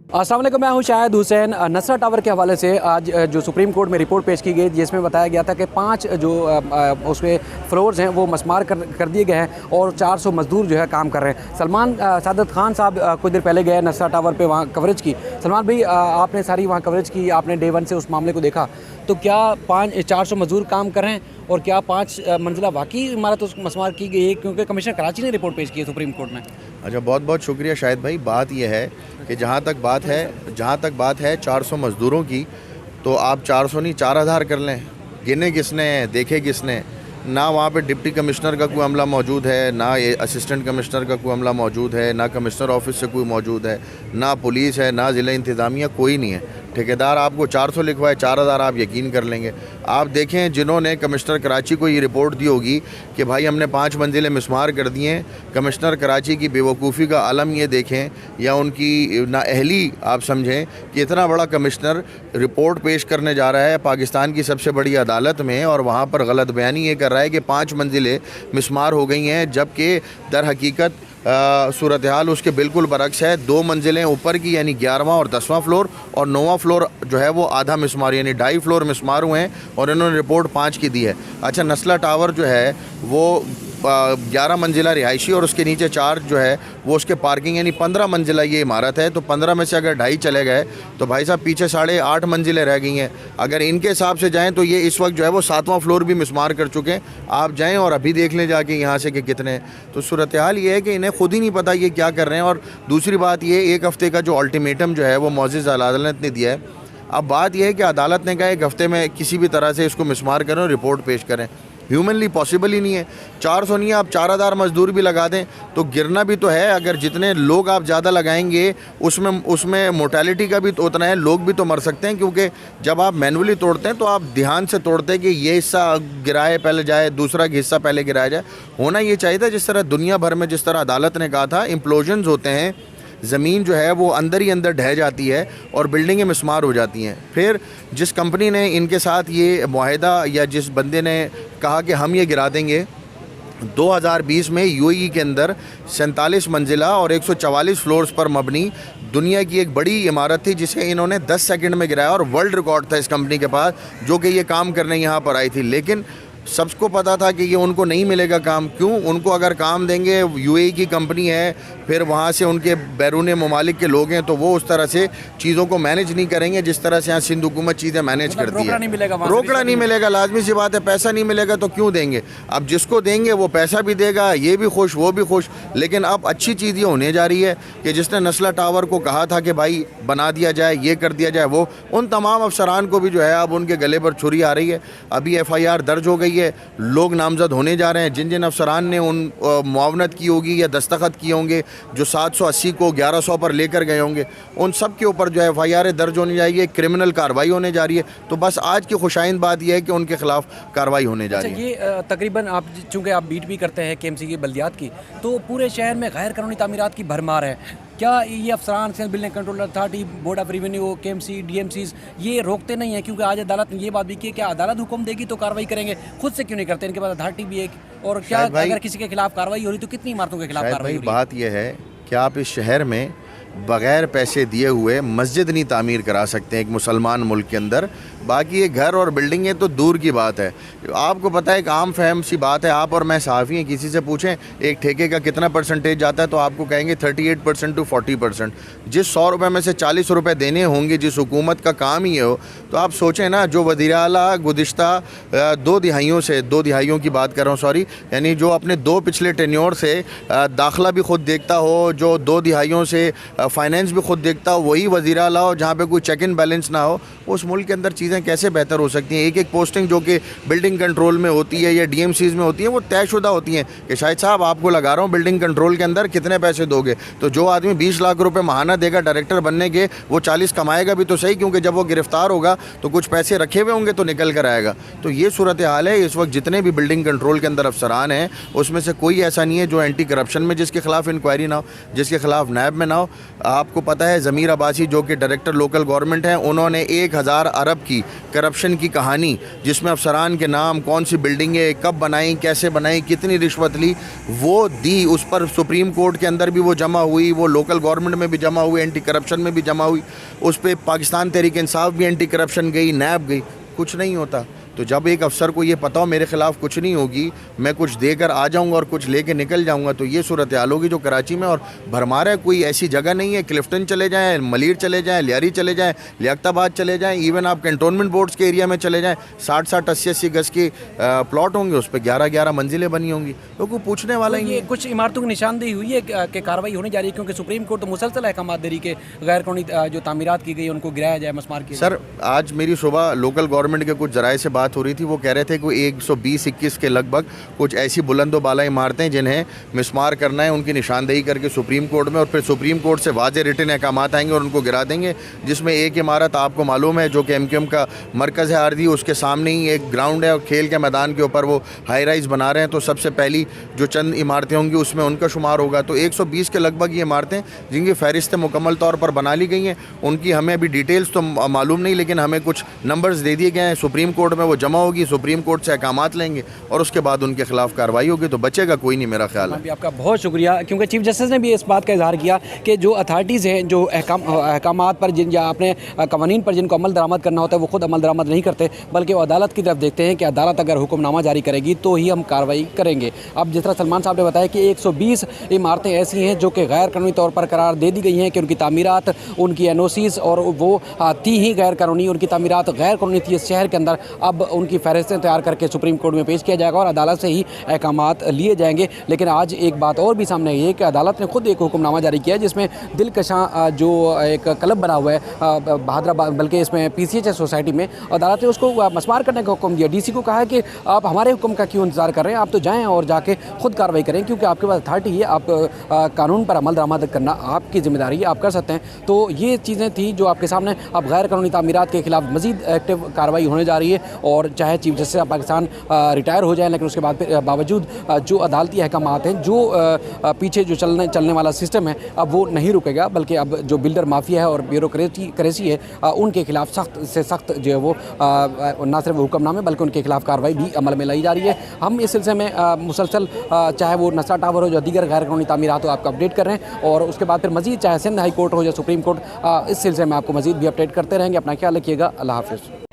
अस्सलाम वालेकुम, मैं हूं शाहिद हुसैन। नसरा टावर के हवाले से आज जो सुप्रीम कोर्ट में रिपोर्ट पेश की गई जिसमें बताया गया था कि 5 जो उसमें फ्लोर्स हैं वो मस्मार कर दिए गए हैं और 400 मज़दूर जो है काम कर रहे हैं। सलमान सादत खान साहब कुछ देर पहले गए नसरा टावर पे, वहाँ कवरेज की। सलमान भाई, आपने सारी वहाँ कवरेज की, आपने डे 1 से उस मामले को देखा, तो क्या 400 मज़दूर काम कर रहे हैं और क्या 5 मंजिला वाकई इमारत उस मस्मार की गई है? क्योंकि कमिश्नर कराची ने रिपोर्ट पेश की है सुप्रीम कोर्ट में। अच्छा, बहुत बहुत शुक्रिया शाहिद भाई। बात यह है कि जहाँ तक बात है 400 मज़दूरों की, तो आप 400 नहीं 4000 कर लें। गिने किसने, देखे किसने? ना वहाँ पे डिप्टी कमिश्नर का कोई अमला मौजूद है, ना असिस्टेंट कमिश्नर का कोई अमला मौजूद है, ना कमिश्नर ऑफिस से कोई मौजूद है, ना पुलिस है, ना ज़िला इंतज़ामिया, कोई नहीं है। ठेकेदार आपको 400 लिखवाए, 4000 आप यकीन कर लेंगे। आप देखें, जिन्होंने कमिश्नर कराची को ये रिपोर्ट दी होगी कि भाई हमने 5 मंजिलें मिसमार कर दी हैं, कमिश्नर कराची की बेवकूफ़ी का अलम ये देखें या उनकी नाअहली आप समझें कि इतना बड़ा कमिश्नर रिपोर्ट पेश करने जा रहा है पाकिस्तान की सबसे बड़ी अदालत में और वहाँ पर गलत बयानी ये कर रहा है कि 5 मंजिलें मिसमार हो गई हैं, जबकि दर हकीकत सूरत हाल उसके बिल्कुल बरक्स है। 2 मंजिलें ऊपर की यानी 11वां और 10वां फ्लोर, और 9वां फ्लोर जो है वो आधा मिसमार यानी 2.5 फ्लोर मिसमार हुए हैं और इन्होंने रिपोर्ट 5 की दी है। अच्छा, नस्ला टावर जो है वो 11 मंजिला रिहायशी और उसके नीचे 4 जो है वो उसके पार्किंग, यानी 15 मंजिला ये इमारत है। तो 15 में से अगर 2.5 चले गए तो भाई साहब पीछे 8.5 मंजिलें रह गई हैं। अगर इनके हिसाब से जाएं तो ये इस वक्त जो है वो 7वां फ्लोर भी मिसमार कर चुके हैं। आप जाएं और अभी देख लें जाके यहाँ से कि कितने। तो सूरत हाल ये है कि इन्हें खुद ही नहीं पता ये क्या कर रहे हैं। और दूसरी बात ये, 1 हफ़्ते का जो अल्टीमेटम जो है वो मौजूद अदालत ने दिया है। अब बात यह है कि अदालत ने कहा 1 हफ़्ते में किसी भी तरह से इसको मिसमार करें और रिपोर्ट पेश करें। ह्यूमनली पॉसिबल ही नहीं है। 400 नहीं है, आप 4000 मज़दूर भी लगा दें तो गिरना भी तो है। अगर जितने लोग आप ज़्यादा लगाएंगे उसमें मोर्टेलिटी का भी तो उतना है, लोग भी तो मर सकते हैं। क्योंकि जब आप मैनुअली तोड़ते हैं तो आप ध्यान से तोड़ते हैं कि ये हिस्सा गिराए पहले जाए, दूसरा हिस्सा पहले गिराया जाए। होना ये चाहिए था जिस तरह दुनिया भर में, जिस तरह अदालत ने कहा था, इम्प्लोजन्स होते हैं, ज़मीन जो है वो अंदर ही अंदर ढह जाती है और बिल्डिंगें मिसमार हो जाती हैं। फिर जिस कंपनी ने इनके साथ ये मुआहदा या जिस बंदे ने कहा कि हम ये गिरा देंगे, 2020 में यूएई के अंदर 47 मंजिला और 144 फ्लोर्स पर मबनी दुनिया की एक बड़ी इमारत थी जिसे इन्होंने 10 सेकंड में गिराया और वर्ल्ड रिकॉर्ड था इस कंपनी के पास, जो कि ये काम करने यहाँ पर आई थी। लेकिन सबको पता था कि ये उनको नहीं मिलेगा काम। क्यों? उनको अगर काम देंगे, यूएई की कंपनी है, फिर वहाँ से उनके बैरून ममालिक के लोग हैं, तो वो उस तरह से चीज़ों को मैनेज नहीं करेंगे जिस तरह से यहाँ सिंध हुकूमत चीज़ें मैनेज करती है। रोकड़ा नहीं मिलेगा, लाजमी सी बात है। पैसा नहीं मिलेगा तो क्यों देंगे? अब जिसको देंगे वो पैसा भी देगा, ये भी खुश वो भी खुश। लेकिन अब अच्छी चीज़ ये होने जा रही है कि जिसने नस्ला टावर को कहा था कि भाई बना दिया जाए, ये कर दिया जाए, वो उन तमाम अफसरान को भी जो है अब उनके गले पर छुरी आ रही है। अभी FIR दर्ज हो गई है, लोग नामजद होने जा रहे हैं। जिन जिन अफसरान ने उन मुआवनत की होगी या दस्तखत किए होंगे, जो 780 को 1100 पर लेकर गए होंगे, उन सब के ऊपर जो है FIR दर्ज होने जाएगी, क्रिमिनल कार्रवाई होने जा रही है। तो बस आज की खुशाइंद बात यह है कि उनके खिलाफ कार्रवाई होने जा रही है। ये तकरीबन आप चूँकि आप बीट भी करते हैं KMC की बल्दियात की, तो पूरे शहर में गैर कानूनी तामीरात की भरमार है। क्या ये अफसरान से building control authority, board of revenue, KMC, DMCs ये रोकते नहीं हैं? क्योंकि आज अदालत ने ये बात भी की, क्या अदालत हुक्म देगी तो कार्रवाई करेंगे, खुद से क्यों नहीं करते? इनके पास अथॉरिटी भी है। और क्या अगर किसी के खिलाफ कार्रवाई हो रही तो कितनी इमारतों के खिलाफ कार्रवाई हो रही है? बात यह है कि आप इस शहर में बग़ैर पैसे दिए हुए मस्जिद नहीं तामीर करा सकते हैं एक मुसलमान मुल्क के अंदर। बाकी ये घर और बिल्डिंगें तो दूर की बात है। आपको पता है, एक आम फहम सी बात है, आप और मैं सहाफ़ी हैं, किसी से पूछें एक ठेके का कितना परसेंटेज जाता है तो आपको कहेंगे 38% to 40%। जिस 100 रुपये में से 40 रुपये देने होंगे, जिस हुकूमत का काम ही हो, तो आप सोचें ना, जो वज़ीर आला गुज़िश्ता 2 दिहाइयों की बात कर रहा हूँ, सॉरी, यानी जो अपने 2 पिछले टेन्योर से दाखिला भी खुद देखता हो, जो 2 दिहाइयों से फाइनेंस भी खुद देखता हो, वही वज़ीर आला हो जहाँ पे कोई चेक इन बैलेंस ना हो, उस मुल्क के अंदर चीज़ें कैसे बेहतर हो सकती हैं? एक पोस्टिंग जो कि बिल्डिंग कंट्रोल में होती है या DMCs में होती है, वो तयशुदा होती हैं कि शायद साहब आपको लगा रहा हूँ बिल्डिंग कंट्रोल के अंदर, कितने पैसे दोगे? तो जो आदमी 20 लाख रुपए माहाना देगा डायरेक्टर बनने के, वो 40 कमाएगा भी तो सही, क्योंकि जब वो गिरफ्तार होगा तो कुछ पैसे रखे हुए होंगे तो निकल कर आएगा। तो ये सूरत हाल है इस वक्त। जितने भी बिल्डिंग कंट्रोल के अंदर अफसरान हैं उसमें से कोई ऐसा नहीं है जो एंटी करप्शन में जिसके खिलाफ इंक्वायरी ना हो, जिसके खिलाफ नायब में ना हो। आपको पता है ज़मीर अब्बासी जो कि डायरेक्टर लोकल गवर्नमेंट हैं, उन्होंने 1000 अरब की करप्शन की कहानी, जिसमें अफसरान के नाम, कौन सी बिल्डिंगें कब बनाई, कैसे बनाई, कितनी रिश्वत ली, वो दी। उस पर सुप्रीम कोर्ट के अंदर भी वो जमा हुई, वो लोकल गवर्नमेंट में भी जमा हुई, एंटी करप्शन में भी जमा हुई, उस पर पाकिस्तान तहरीक इंसाफ भी एंटी करप्शन गई, नैब गई, कुछ नहीं होता। तो जब एक अफसर को ये पता हो मेरे ख़िलाफ़ कुछ नहीं होगी, मैं कुछ देकर आ जाऊंगा और कुछ लेके निकल जाऊंगा, तो ये सूरत हाल होगी जो कराची में। और भरमार है, कोई ऐसी जगह नहीं है, क्लिफ्टन चले जाएँ, मलीर चले जाएँ, लियारी चले जाएँ, लियाकताबाद चले जाएँ, इवन आप कंटोनमेंट बोर्ड्स के एरिया में चले जाएँ, 60-60, 80-80 गज़ के प्लॉट होंगे, उस पर 11-11 मंजिलें बनी होंगी, तो कोई पूछने वाला ही नहीं। कुछ इमारतों की निशानदेही हुई है कि कार्रवाई होने जा रही है, क्योंकि सुप्रीम कोर्ट तो मुसलसल अहकाम दे रही कि गैर कानूनी जो तामीरात की गई उनको गिराया जाए, मसमार किया। सर, आज मेरी सुबह लोकल गवर्नमेंट के कुछ जराए से बात हो रही थी, वो कह रहे थे कि 120-21 के लगभग कुछ ऐसी बुलंदो बाला इमारतें जिन्हें मिसमार करना है, उनकी निशानदेही करके सुप्रीम कोर्ट में, और फिर सुप्रीम कोर्ट से वाज़ेह रिटन अहकाम आएंगे और उनको गिरा देंगे। जिसमें एक इमारत आपको मालूम है जो कि MQM का मरकज़ है आरदी, उसके सामने ही एक ग्राउंड है और खेल के मैदान के ऊपर वो हाई राइज बना रहे हैं, तो सबसे पहली जो चंद इमारतें होंगी उसमें उनका शुमार होगा। तो 120 के लगभग ये इमारतें जिनकी फहरिस्तें मुकम्मल तौर पर बना ली गई हैं, उनकी हमें अभी डिटेल्स तो मालूम नहीं, लेकिन हमें कुछ नंबर्स दे दिए गए हैं। सुप्रीम कोर्ट में वो जमा होगी, सुप्रीम कोर्ट से अहकामात लेंगे और उसके बाद उनके खिलाफ कार्रवाई होगी, तो बचेगा कोई नहीं, मेरा ख्याल है। आपका बहुत शुक्रिया, क्योंकि चीफ जस्टिस ने भी इस बात का इजहार किया कि जो अथॉरिटीज़ हैं, जो अहकामात पर जिन या अपने कवानीन पर जिनको अमल दरामद करना होता है, वो खुद अमल दरामद नहीं करते, बल्कि वो अदालत की तरफ देखते हैं कि अदालत अगर हुक्मनामा जारी करेगी तो ही हम कार्रवाई करेंगे। अब जिस तरह सलमान साहब ने बताया कि 120 इमारतें ऐसी हैं जो कि गैर कानूनी तौर पर करार दे दी गई हैं कि उनकी तामीरात, उनकी NOCs और वो थी ही गैर कानूनी, उनकी तामीरात गैर कानूनी थी। इस शहर के अंदर अब उनकी फहरिस्तें तैयार करके सुप्रीम कोर्ट में पेश किया जाएगा और अदालत से ही अहकामात लिए जाएंगे। लेकिन आज एक बात और भी सामने आई है कि अदालत ने खुद एक हुक्मनामा जारी किया है, जिसमें दिलकशां जो एक क्लब बना हुआ है बहादराबाद, बल्कि इसमें PCHS सोसाइटी में, अदालत ने उसको मसमार करने का हुक्म दिया। DC को कहा है कि आप हमारे हुक्म का क्यों इंतजार कर रहे हैं, आप तो जाएँ और जाके खुद कार्रवाई करें, क्योंकि आपके पास अथॉरिटी है, आप कानून पर अमल दरामद करना आपकी जिम्मेदारी है, आप कर सकते हैं। तो ये चीज़ें थी जो आपके सामने। अब गैर कानूनी तामीरात के खिलाफ मज़ीद एक्टिव कार्रवाई होने जा रही है, और चाहे chief justice of Pakistan retire हो जाए, लेकिन उसके बाद बावजूद जो अदालती अहकामात हैं, जो पीछे जो चलने वाला सिस्टम है, अब वो नहीं रुकेगा, बल्कि अब जो बिल्डर माफिया है और ब्यूरोक्रेसी है, उनके खिलाफ सख्त से सख्त जो है वो न सिर्फ हुक्मनामे बल्कि उनके खिलाफ कार्रवाई भी अमल में लाई जा रही है। हम इस सिलसिले में मुसलसल चाहे वो नशा टावर हो, जो दीगर गैर कानूनी तामीरात हो, आपको अपडेट कर रहे हैं, और उसके बाद फिर मजीद चाहे सिंध हाई कोर्ट हो या सुप्रीम कोर्ट, इस सिलसिले में आपको मजीद भी अपडेट करते रहेंगे। अपना ख्याल रखिएगा। अल्लाह हाफिज़।